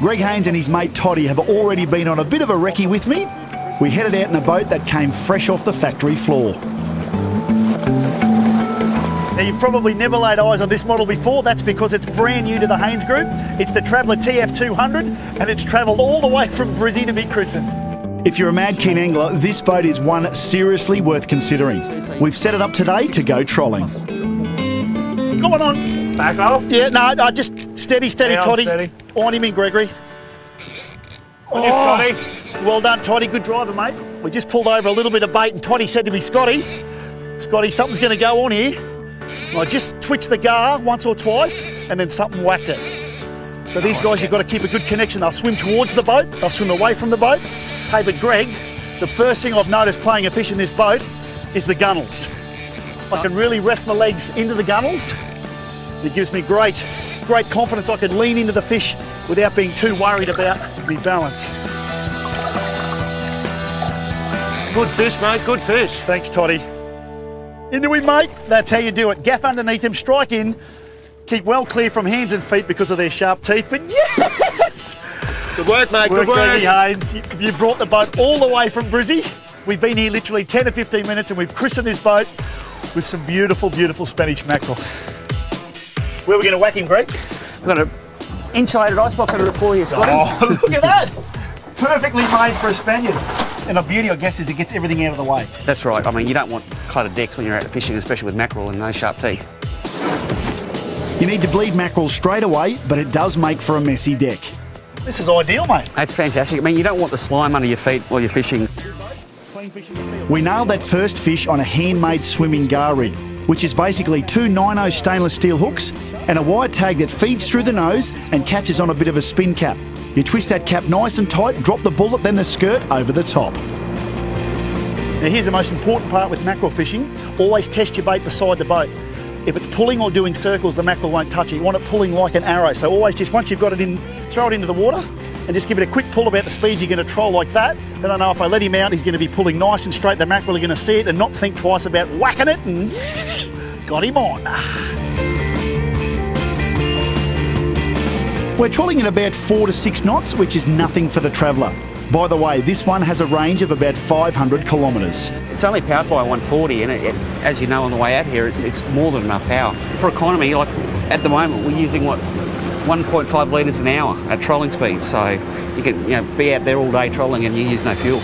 Greg Haines and his mate Toddy have already been on a bit of a recce with me. We headed out in a boat that came fresh off the factory floor. Now, you've probably never laid eyes on this model before. That's because it's brand new to the Haines Group. It's the Traveller TF200, and it's travelled all the way from Brizzy to be christened. If you're a mad keen angler, this boat is one seriously worth considering. We've set it up today to go trolling. Come on. Back off? Yeah, no, just steady, Toddy. Steady. On him in, Gregory. Scotty. Well done, Toddy. Good driver, mate. We just pulled over a little bit of bait, and Toddy said to me, Scotty, something's going to go on here. And I just twitched the gar once or twice, and then something whacked it. So these guys, you've got to keep a good connection. They'll swim towards the boat, they'll swim away from the boat. Hey, but Greg, the first thing I've noticed playing a fish in this boat is the gunnels. I can really rest my legs into the gunnels. It gives me great confidence. I can lean into the fish without being too worried about my balance. Good fish, mate, good fish. Thanks, Toddy. Into him, mate. That's how you do it. Gaff underneath him, strike in. Keep well clear from hands and feet because of their sharp teeth, but yes! Good work, mate, good work. Greggy Haines. You brought the boat all the way from Brizzy. We've been here literally 10 to 15 minutes and we've christened this boat with some beautiful, beautiful Spanish mackerel. Where are we going to whack him, Greg? We've got an insulated icebox under the floor here, Scotty. Oh, look at that! Perfectly made for a Spaniard. And the beauty, I guess, is it gets everything out of the way. That's right. I mean, you don't want cluttered decks when you're out fishing, especially with mackerel and those sharp teeth. You need to bleed mackerel straight away, but it does make for a messy deck. This is ideal, mate. That's fantastic. I mean, you don't want the slime under your feet while you're fishing. We nailed that first fish on a handmade swimming gar rig, which is basically two 9/0 stainless steel hooks and a wire tag that feeds through the nose and catches on a bit of a spin cap. You twist that cap nice and tight, drop the bullet, then the skirt over the top. Now here's the most important part with mackerel fishing. Always test your bait beside the boat. If it's pulling or doing circles, the mackerel won't touch it. You want it pulling like an arrow. So always just, once you've got it in, throw it into the water and just give it a quick pull about the speed you're going to troll like that. Then I know if I let him out, he's going to be pulling nice and straight. The mackerel are going to see it and not think twice about whacking it, and got him on. We're trolling at about 4 to 6 knots, which is nothing for the Traveller. By the way, this one has a range of about 500 kilometres. It's only powered by a 140, and as you know on the way out here, it's more than enough power. For economy, like at the moment, we're using, 1.5 litres an hour at trolling speed, so you can be out there all day trolling and you use no fuel.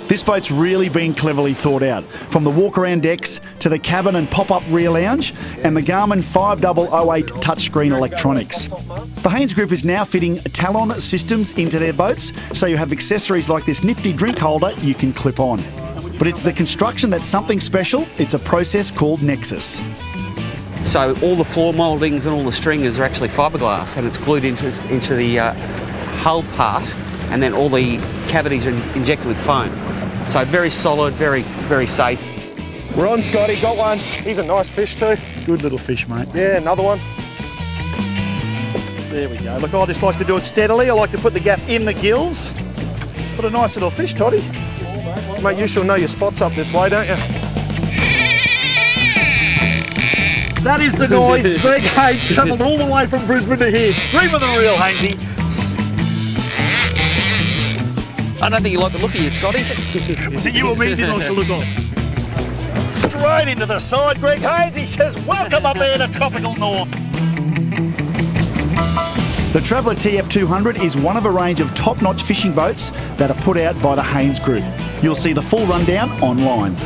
This boat's really been cleverly thought out, from the walk-around decks to the cabin and pop-up rear lounge and the Garmin 5008 touchscreen electronics. The Haines Group is now fitting Talon systems into their boats, so you have accessories like this nifty drink holder you can clip on. But it's the construction that's something special. It's a process called Nexus. So all the floor mouldings and all the stringers are actually fiberglass, and it's glued into the hull part, and then all the cavities are injected with foam. So very solid, very, very safe. We're on, Scotty, got one. He's a nice fish too. Good little fish, mate. Yeah, another one. There we go. Look, I just like to do it steadily. I like to put the gaff in the gills. What a nice little fish, Toddy. Mate, you should know your spots up this way, don't you? That is the noise. Greg Haines travelled all the way from Brisbane to here. Scream of the reel, Hainesy. I don't think you like the look of you, Scotty. Is it you or me you didn't like the look of? Straight into the side, Greg Haines. He says, welcome up there to tropical north. The Traveller TF200 is one of a range of top-notch fishing boats that are put out by the Haines Group. You'll see the full rundown online.